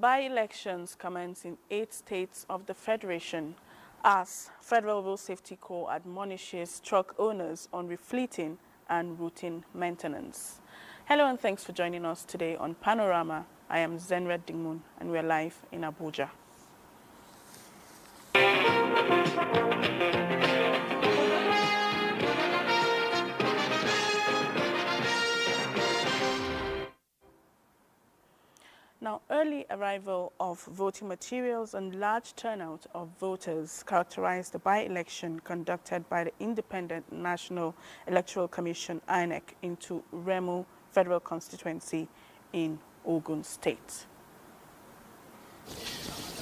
By-elections commence in 8 states of the Federation as Federal Road Safety Corps admonishes truck owners on refleeting and routine maintenance. Hello and thanks for joining us today on Panorama. I am Zenred Dingmun and we are live in Abuja. Now, early arrival of voting materials and large turnout of voters characterized the by-election conducted by the Independent National Electoral Commission (INEC) into Remo Federal Constituency in Ogun State.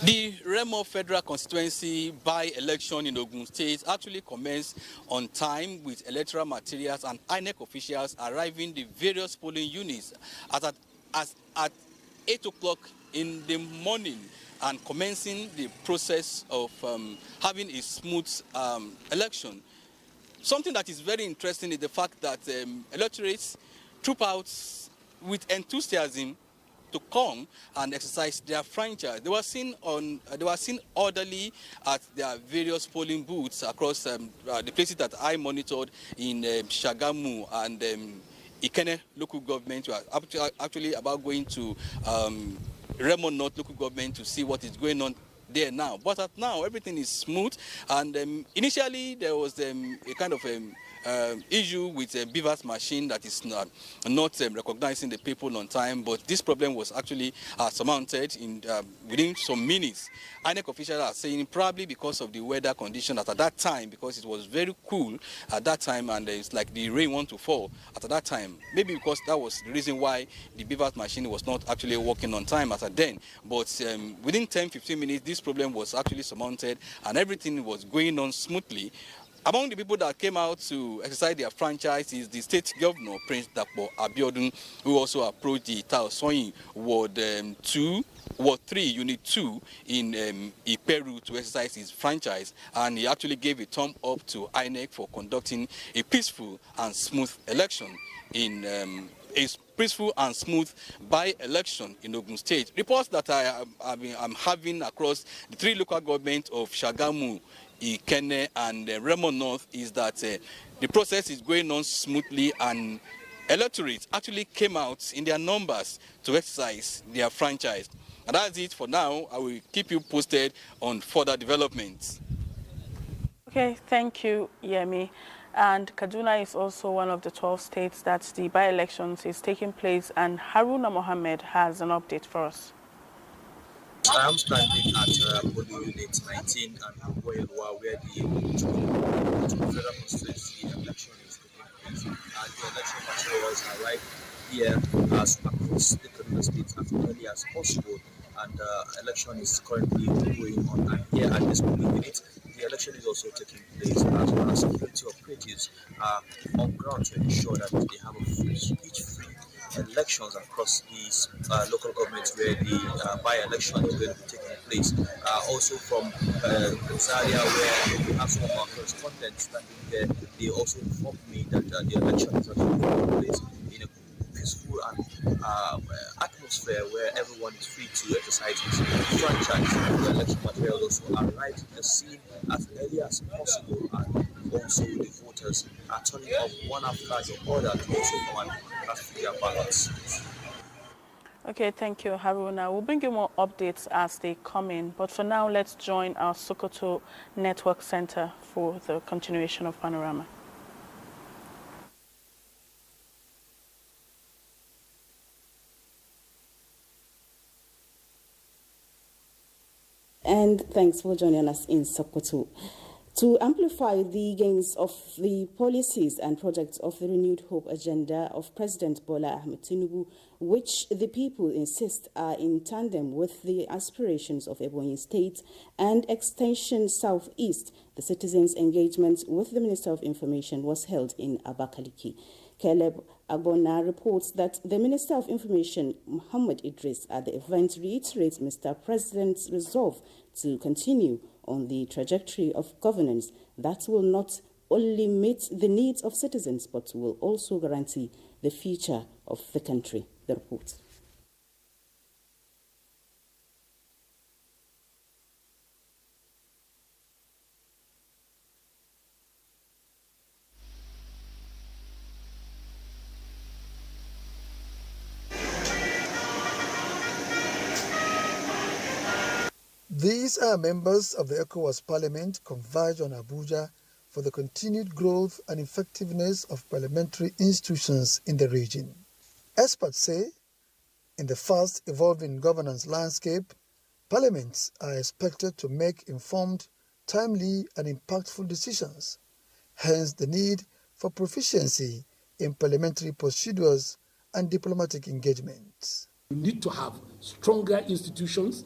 The Remo Federal Constituency by-election in Ogun State actually commenced on time with electoral materials and INEC officials arriving the various polling units at 8 o'clock in the morning and commencing the process of having a smooth election. Something that is very interesting is the fact that electorates troop out with enthusiasm to come and exercise their franchise. They were seen orderly at their various polling booths across the places that I monitored in Shagamu and Ikene local government. We are actually about going to Remo North local government to see what is going on there now. But now everything is smooth, and initially there was a kind of issue with a beavers machine that is not recognizing the people on time, but this problem was actually surmounted in within some minutes. INEC officials are saying probably because of the weather condition at that time, because it was very cool at that time and it's like the rain want to fall at that time. Maybe because that was the reason why the beavers machine was not actually working on time as at then. But within 10-15 minutes, this problem was actually surmounted and everything was going on smoothly. Among the people that came out to exercise their franchise is the state governor, Prince Dapo Abiodun, who also approached the Taosoyin Ward 3, Unit 2 in Iperu to exercise his franchise, and he actually gave a thumb up to INEC for conducting a peaceful and smooth election in a peaceful and smooth by-election in Ogun State. Reports that I'm having across the 3 local governments of Shagamu, Ikene and Remo North is that the process is going on smoothly and electorates actually came out in their numbers to exercise their franchise. And that's it for now. I will keep you posted on further developments. Okay, thank you, Yemi. And Kaduna is also one of the 12 states that the by-elections is taking place, and Haruna Mohammed has an update for us. I am standing at polling unit 19 and where the federal constituency election is taking place. And the election materials arrive here across the Kaduna State as early as possible. And election is currently going on. And here at this polling unit, the election is also taking place as well as security operatives are on ground to ensure that they have a speech-free elections across these local governments where the by-election is going to be taking place. Also from Zaria, where we have some of our correspondents standing there, they also informed me that the election is actually taking place in a peaceful and atmosphere where everyone is free to exercise his franchise. The election material also arrived at the scene as early as possible, and also the voters are turning off one after the other to also come and cast their ballots. Okay, thank you, Haruna. We'll bring you more updates as they come in, but for now, let's join our Sokoto Network Center for the continuation of Panorama. And thanks for joining us in Sokoto. To amplify the gains of the policies and projects of the renewed hope agenda of President Bola Ahmed Tinubu, which the people insist are in tandem with the aspirations of Ebonyi State and Extension Southeast, the citizens' engagement with the Minister of Information was held in Abakaliki. Caleb Agbona reports that the Minister of Information, Muhammad Idris, at the event reiterates Mr. President's resolve to continue on the trajectory of governance that will not only meet the needs of citizens but will also guarantee the future of the country. The report. These are members of the ECOWAS Parliament converge on Abuja for the continued growth and effectiveness of parliamentary institutions in the region. Experts say, in the fast evolving governance landscape, parliaments are expected to make informed, timely and impactful decisions, hence the need for proficiency in parliamentary procedures and diplomatic engagements. You need to have stronger institutions,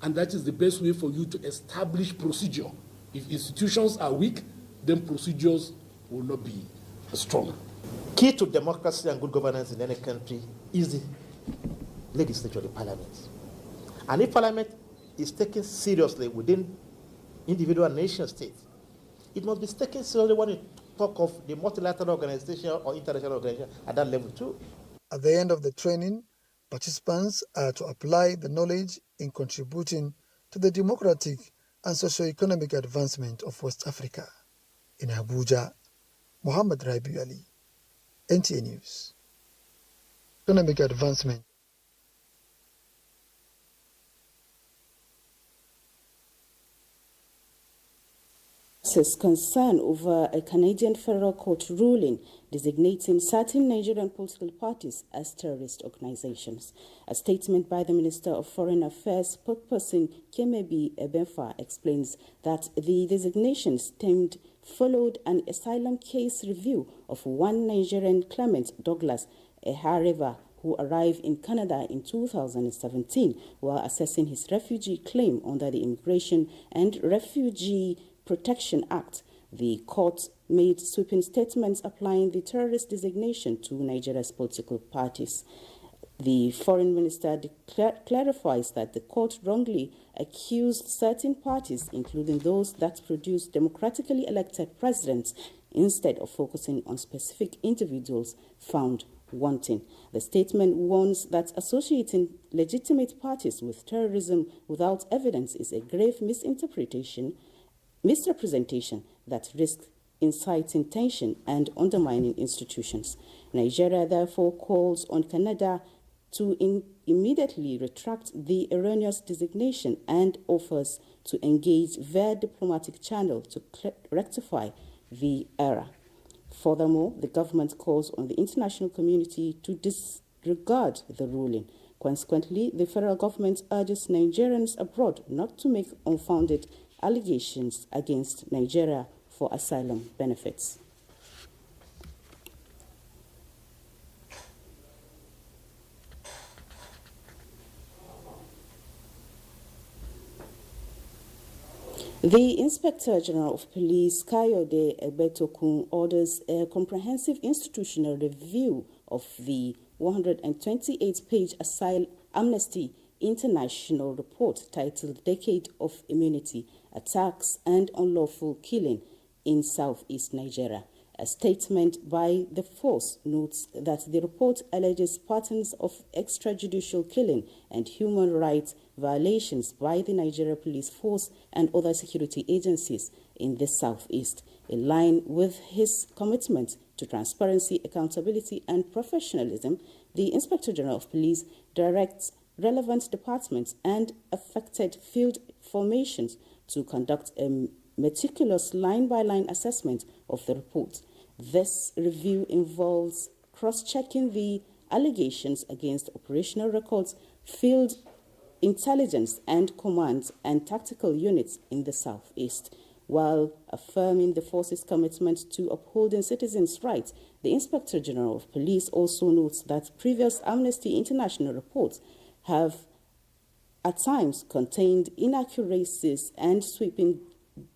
and that is the best way for you to establish procedure. If institutions are weak, then procedures will not be strong. Key to democracy and good governance in any country is the legislature, the parliament. And if parliament is taken seriously within individual nation states, it must be taken seriously when you talk of the multilateral organization or international organization at that level too. At the end of the training, participants are to apply the knowledge in contributing to the democratic and socio-economic advancement of West Africa. In Abuja, Muhammad Rabiu Ali, NTA News. Economic advancement. Concern over a Canadian federal court ruling designating certain Nigerian political parties as terrorist organizations. A statement by the Minister of Foreign Affairs spokesperson Kemebi Ebenfa explains that the designation followed an asylum case review of one Nigerian Clement Douglas Ehareva, who arrived in Canada in 2017 while assessing his refugee claim under the Immigration and Refugee Protection Act. The court made sweeping statements applying the terrorist designation to Nigeria's political parties. The foreign minister clarifies that the court wrongly accused certain parties, including those that produce democratically elected presidents, instead of focusing on specific individuals found wanting. The statement warns that associating legitimate parties with terrorism without evidence is a grave misrepresentation that risks inciting tension and undermining institutions. Nigeria therefore calls on Canada to immediately retract the erroneous designation and offers to engage via diplomatic channel to rectify the error. Furthermore, the government calls on the international community to disregard the ruling. Consequently, the federal government urges Nigerians abroad not to make unfounded allegations against Nigeria for asylum benefits. The Inspector General of Police, Kayode Egbetokun, orders a comprehensive institutional review of the 128-page Amnesty International report titled Decade of Immunity, Attacks and Unlawful Killing in Southeast Nigeria. A statement by the force notes that the report alleges patterns of extrajudicial killing and human rights violations by the Nigeria Police Force and other security agencies in the Southeast. In line with his commitment to transparency, accountability and professionalism, the Inspector General of Police directs relevant departments and affected field formations to conduct a meticulous line-by-line assessment of the report. This review involves cross-checking the allegations against operational records, field intelligence and command and tactical units in the Southeast. While affirming the force's commitment to upholding citizens' rights, the Inspector General of Police also notes that previous Amnesty International reports have at times contained inaccuracies and sweeping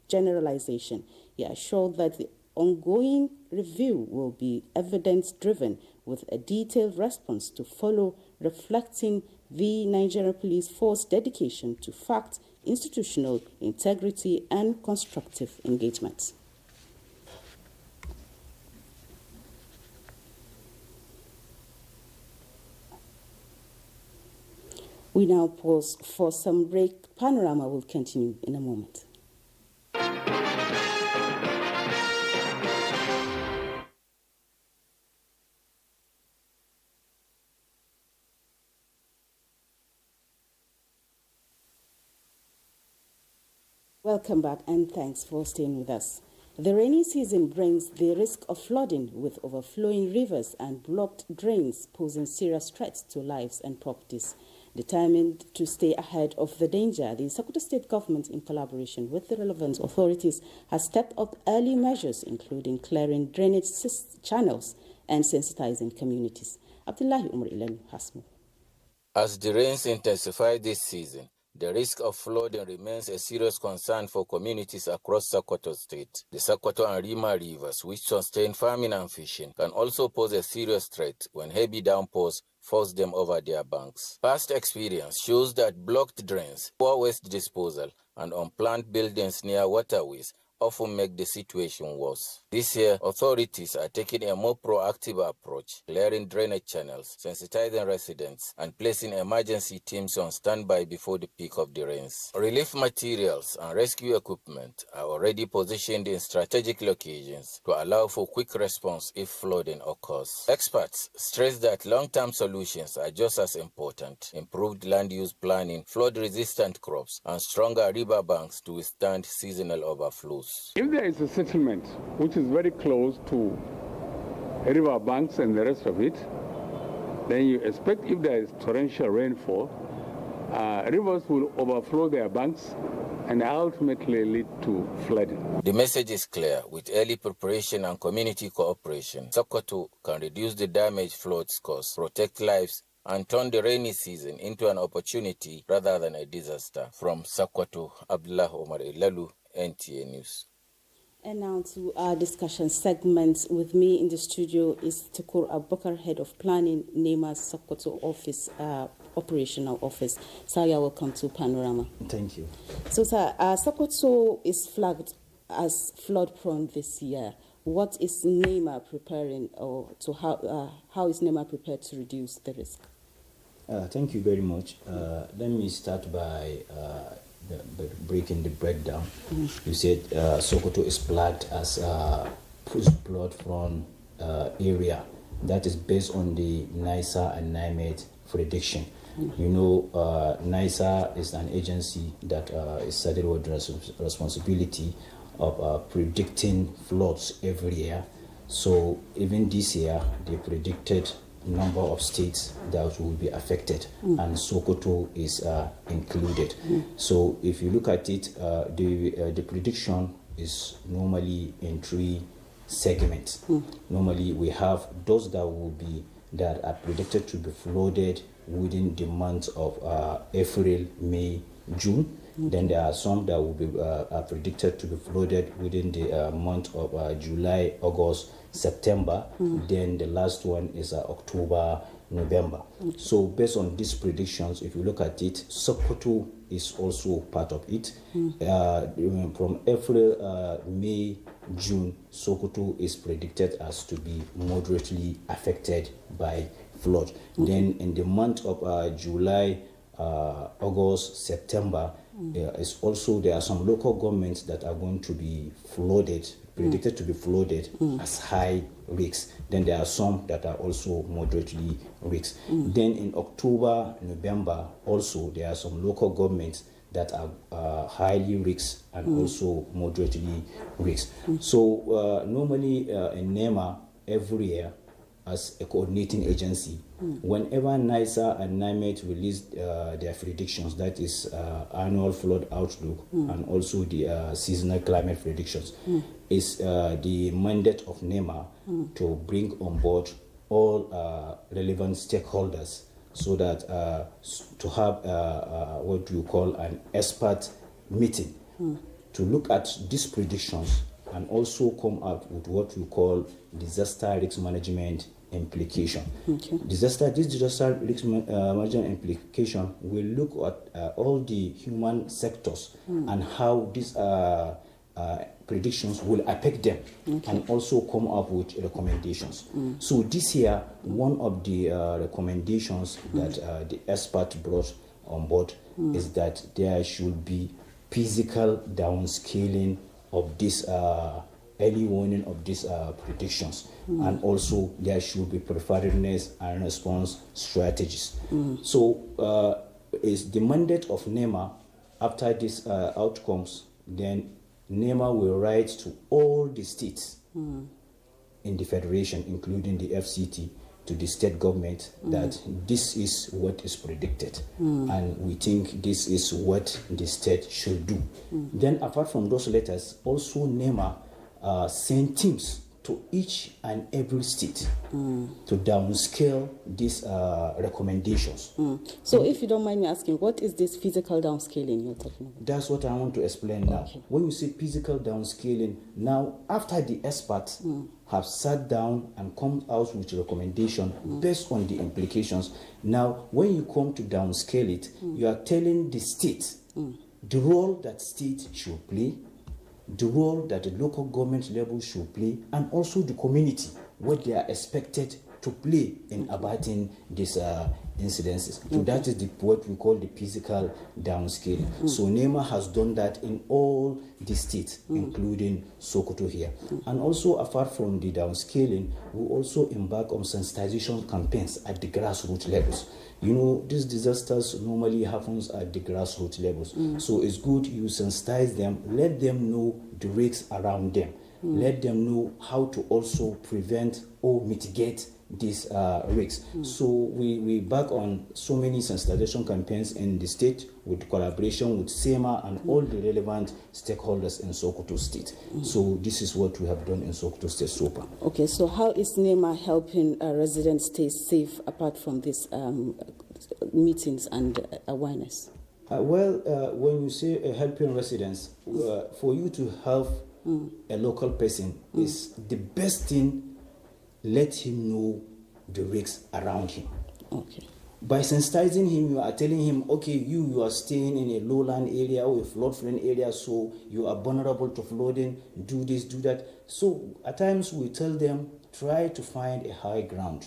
generalization. He assured that the ongoing review will be evidence-driven with a detailed response to follow, reflecting the Nigerian Police Force dedication to fact, institutional integrity and constructive engagement. We now pause for some break. Panorama will continue in a moment. Welcome back and thanks for staying with us. The rainy season brings the risk of flooding with overflowing rivers and blocked drains posing serious threats to lives and properties. Determined to stay ahead of the danger, the Sokoto State Government, in collaboration with the relevant authorities, has stepped up early measures including clearing drainage channels and sensitizing communities. Abdullahi Umar Ilalu has more. As the rains intensify this season, the risk of flooding remains a serious concern for communities across Sokoto State. The Sokoto and Rima rivers, which sustain farming and fishing, can also pose a serious threat when heavy downpours force them over their banks. Past experience shows that blocked drains, poor waste disposal, and unplanned buildings near waterways often make the situation worse. This year, authorities are taking a more proactive approach, clearing drainage channels, sensitizing residents, and placing emergency teams on standby before the peak of the rains. Relief materials and rescue equipment are already positioned in strategic locations to allow for quick response if flooding occurs. Experts stress that long-term solutions are just as important: improved land use planning, flood-resistant crops, and stronger river banks to withstand seasonal overflows. If there is a settlement which is very close to river banks and the rest of it, then you expect, if there is torrential rainfall, rivers will overflow their banks and ultimately lead to flooding. The message is clear: with early preparation and community cooperation, Sokoto can reduce the damage floods cause, protect lives, and turn the rainy season into an opportunity rather than a disaster. From Sokoto, Abdullah Omar Ilalu, NTA News. And now to our discussion segment. With me in the studio is Tukur Abubakar, Head of Planning, NEMA's Sokoto office, operational office. Sir, you are welcome to Panorama. Thank you. So, sir, Sokoto is flagged as flood-prone this year. What is NEMA preparing, or to how is NEMA prepared to reduce the risk? Thank you very much. Let me start by breaking the breakdown. You said Sokoto is flagged as a flood-prone area. That is based on the NISA and NIMET prediction. You know, NISA is an agency that is saddled with the responsibility of predicting floods every year. So even this year, they predicted number of states that will be affected, and Sokoto is included. So if you look at it, the prediction is normally in three segments. Normally we have those that are predicted to be flooded within the months of April, May, June. Then there are some that will be predicted to be flooded within the month of July, August, September. Then the last one is October, November. So based on these predictions, if you look at it, Sokoto is also part of it. From April, May, June, Sokoto is predicted as to be moderately affected by flood. Then in the month of July, August, September, there are some local governments that are going to be flooded, predicted to be flooded as high risks. Then there are some that are also moderately risks. Then in October, November, also there are some local governments that are highly risks and also moderately risks. So normally in NEMA, every year, as a coordinating agency, whenever NISA and NIMET release their predictions, that is annual flood outlook and also the seasonal climate predictions, is the mandate of NEMA to bring on board all relevant stakeholders, so that to have what you call an expert meeting to look at these predictions and also come up with what we call disaster risk management implication. Disaster risk management implication will look at all the human sectors and how these predictions will affect them, and also come up with recommendations. So this year, one of the recommendations that the expert brought on board is that there should be physical downscaling of this early warning of these predictions, and also there should be preparedness and response strategies. So is the mandate of NEMA after these outcomes then NEMA will write to all the states in the federation, including the FCT, to the state government that this is what is predicted and we think this is what the state should do. Then apart from those letters, also NEMA send teams to each and every state to downscale these recommendations. So if you don't mind me asking, what is this physical downscaling you're talking about? That's what I want to explain now. Okay. When you say physical downscaling, now after the experts have sat down and come out with recommendation based on the implications, now when you come to downscale it, you are telling the state the role that state should play, the role that the local government level should play, and also the community, what they are expected to play in abating these incidences. So that is what we call the physical downscaling. So NEMA has done that in all the states, including Sokoto here. And also, apart from the downscaling, we also embark on sensitization campaigns at the grassroots levels. You know, these disasters normally happens at the grassroots levels. So it's good you sensitize them, let them know the risks around them. Let them know how to also prevent or mitigate these risks. So we back on so many sensitization campaigns in the state with collaboration with SEMA and all the relevant stakeholders in Sokoto State. So this is what we have done in Sokoto State so far. Okay, so how is NEMA helping residents stay safe apart from these meetings and awareness? When you say helping residents, for you to help a local person is the best thing. Let him know the risks around him. Okay. By sensitizing him, you are telling him, okay, you are staying in a lowland area or a flood-plain area, so you are vulnerable to flooding, do this, do that. So at times we tell them, try to find a high ground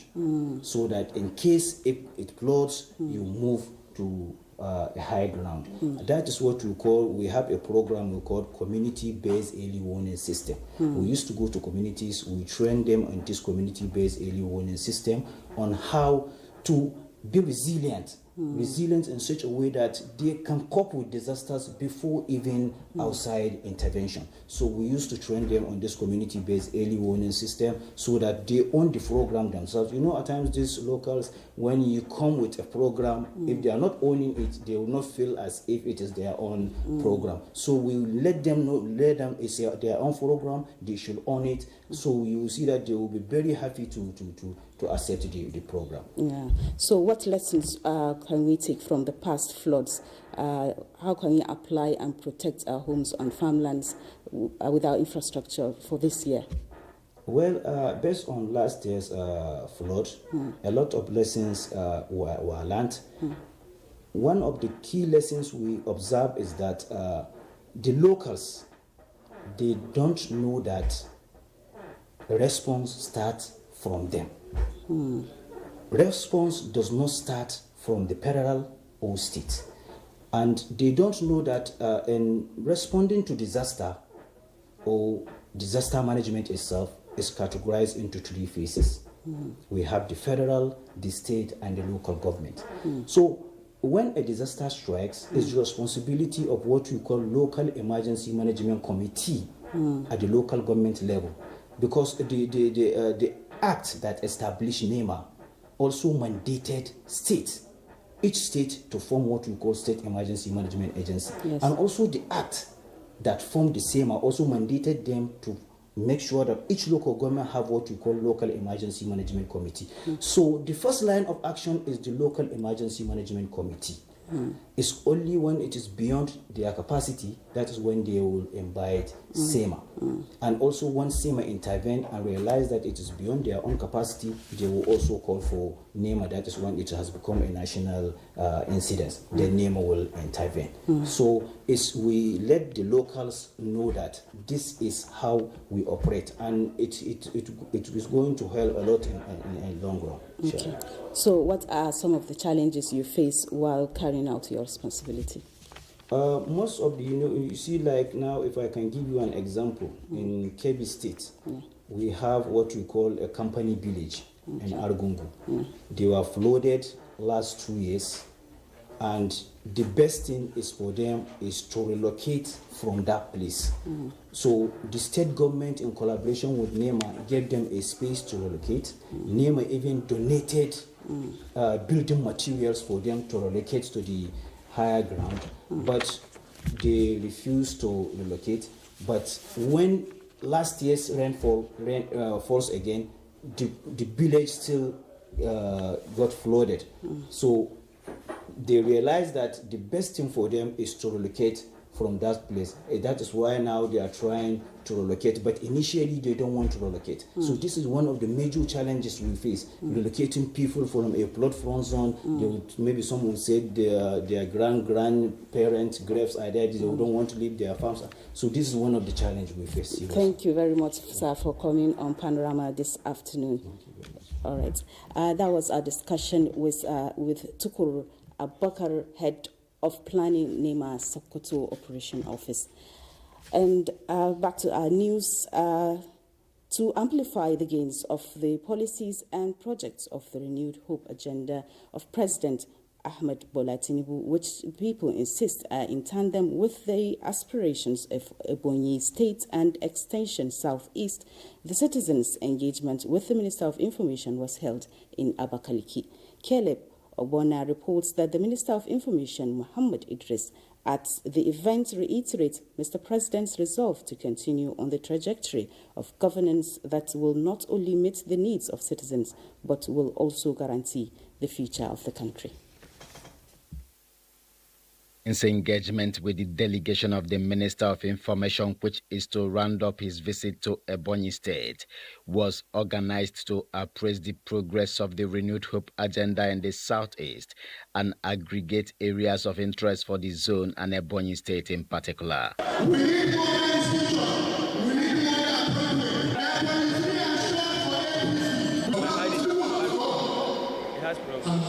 so that in case if it floods, you move to a high ground. That is what we have a program we call community-based early warning system. We used to go to communities, we train them on this community-based early warning system on how to be resilient in such a way that they can cope with disasters before even outside intervention. So we used to train them on this community-based early warning system so that they own the program themselves. You know, at times these locals, when you come with a program, if they are not owning it, they will not feel as if it is their own program. So we let them know, it's their own program, they should own it. So you will see that they will be very happy to accept the program. Yeah. So what lessons can we take from the past floods? How can we apply and protect our homes and farmlands with our infrastructure for this year? Well, based on last year's flood, a lot of lessons were learned. One of the key lessons we observe is that the locals, they don't know that response starts from them. Response does not start from the federal or state. And they don't know that in responding to disaster or disaster management itself is categorized into three phases. We have the federal, the state, and the local government. So when a disaster strikes, it's the responsibility of what we call local emergency management committee at the local government level. Because the act that established NEMA also mandated states, each state to form what we call State Emergency Management Agency. Yes. And also the act that formed the SEMA also mandated them to make sure that each local government have what we call Local Emergency Management Committee. So the first line of action is the Local Emergency Management Committee. It's only when it is beyond their capacity, that is when they will invite SEMA. And also when SEMA intervene and realize that it is beyond their own capacity, they will also call for NEMA. That is when it has become a national incident. Then NEMA will intervene. So we let the locals know that this is how we operate, and it is going to help a lot in the long run. Okay. Sure. So what are some of the challenges you face while carrying out your responsibility? Most of the, you see, like now, if I can give you an example, in Kebbi State, we have what we call a company village in Argungu. They were flooded last 2 years, and the best thing is for them is to relocate from that place. So the state government, in collaboration with NEMA, gave them a space to relocate. NEMA even donated building materials for them to relocate to the higher ground, but they refused to relocate. But when last year's rainfall falls again, the village still got flooded. So they realized that the best thing for them is to relocate from that place. That is why now they are trying to relocate, but initially they don't want to relocate. So this is one of the major challenges we face, relocating people from a flood front zone. Maybe some will say their grandparents' graves are there, they don't want to leave their farms. So this is one of the challenges we face. Thank you very much, sir, for coming on Panorama this afternoon. All right. That was our discussion with Tukur Abubakar, head of planning, NEMA Sokoto Operation Office. And back to our news. To amplify the gains of the policies and projects of the renewed hope agenda of President Ahmed Bola Tinubu, which people insist are in tandem with the aspirations of Ebonyi State and Extension Southeast, the citizens' engagement with the Minister of Information was held in Abakaliki. Caleb Obona reports that the Minister of Information, Muhammad Idris, at the event reiterates Mr. President's resolve to continue on the trajectory of governance that will not only meet the needs of citizens, but will also guarantee the future of the country. His engagement with the delegation of the Minister of Information, which is to round up his visit to Ebonyi State, was organized to appraise the progress of the renewed hope agenda in the Southeast and aggregate areas of interest for the zone and Ebonyi State in particular. We need more institutions. We need more appointment. It has problems.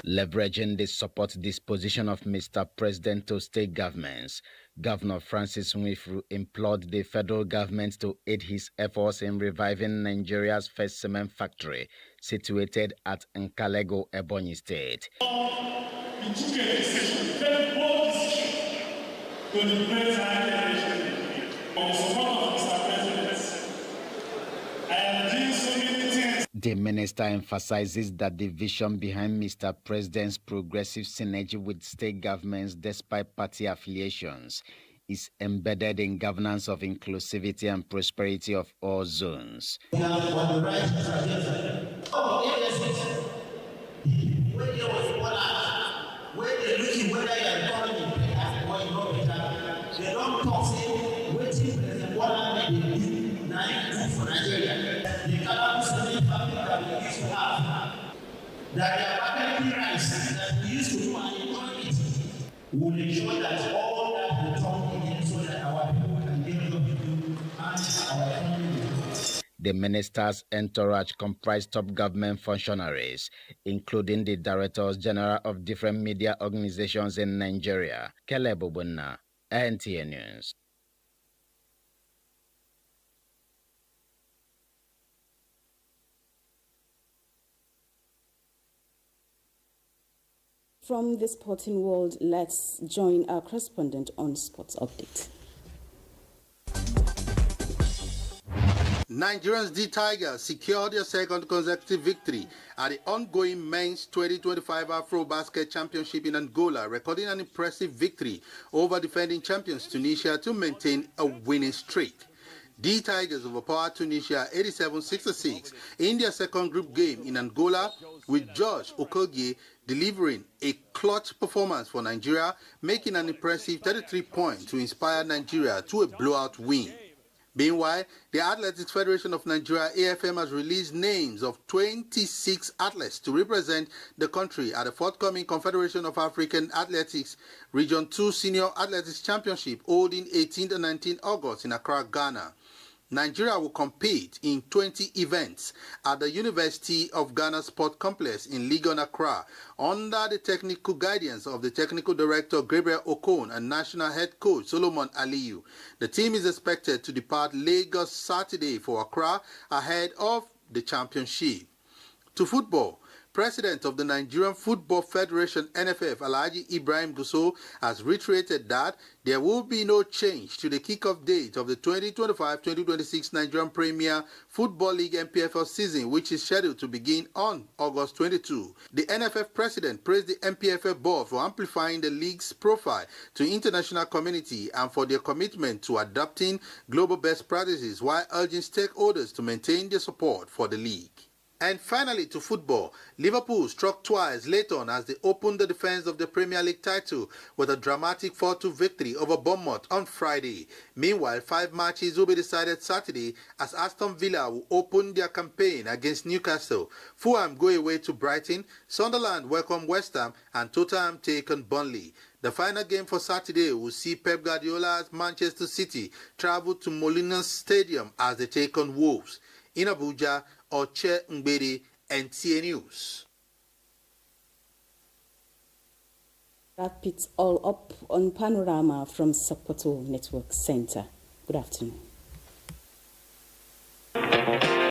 Leveraging the support disposition of Mr. President to state governments, Governor Francis Nwifuru implored the federal government to aid his efforts in reviving Nigeria's first cement factory situated at Nkalego, Ebonyi State. We took a decision, very bold decision, to the president on support of Mr. President. I am doing so many things. The minister emphasizes that the vision behind Mr. President's progressive synergy with state governments despite party affiliations is embedded in governance of inclusivity and prosperity of all zones. We are on the right trajectory. When there was water, when they're looking whether you are coming in better or you not better, they don't talk say waiting for the water may be now for Nigeria. They cannot say that we used to have, that the Abakaliki rice that we used to do and economy will ensure that all that will come in so that our people can get what we do and our economy will grow. The minister's entourage comprised top government functionaries, including the directors general of different media organizations in Nigeria. Caleb Obona, NTA News. From the sporting world, let's join our correspondent on Sports Update. Nigerians D Tigers secured their second consecutive victory at the ongoing Men's 2025 Afro-Basket Championship in Angola, recording an impressive victory over defending champions Tunisia to maintain a winning streak. D Tigers overpowered Tunisia 87-66 in their second group game in Angola, with George Okogie delivering a clutch performance for Nigeria, making an impressive 33 points to inspire Nigeria to a blowout win. Meanwhile, the Athletics Federation of Nigeria, AFM, has released names of 26 athletes to represent the country at the forthcoming Confederation of African Athletics Region 2 Senior Athletics Championship holding 18th and 19th August in Accra, Ghana. Nigeria will compete in 20 events at the University of Ghana Sport Complex in Legon, Accra, under the technical guidance of the Technical Director Gabriel Okon and National Head Coach Solomon Aliyu. The team is expected to depart Lagos Saturday for Accra ahead of the championship. To football, President of the Nigerian Football Federation NFF, Alhaji Ibrahim Gusau, has reiterated that there will be no change to the kickoff date of the 2025-2026 Nigerian Premier Football League NPFL season, which is scheduled to begin on August 22. The NFF president praised the NPFL board for amplifying the league's profile to international community and for their commitment to adopting global best practices while urging stakeholders to maintain their support for the league. And finally, to football, Liverpool struck twice late on as they opened the defense of the Premier League title with a dramatic 4-2 victory over Bournemouth on Friday. Meanwhile, 5 matches will be decided Saturday as Aston Villa will open their campaign against Newcastle. Fulham go away to Brighton, Sunderland welcome West Ham, and Tottenham take on Burnley. The final game for Saturday will see Pep Guardiola's Manchester City travel to Molineux Stadium as they take on Wolves. In Abuja, Oche Ngbedi, NTA News. Wrap it all up on Panorama from Sokoto Network Center. Good afternoon.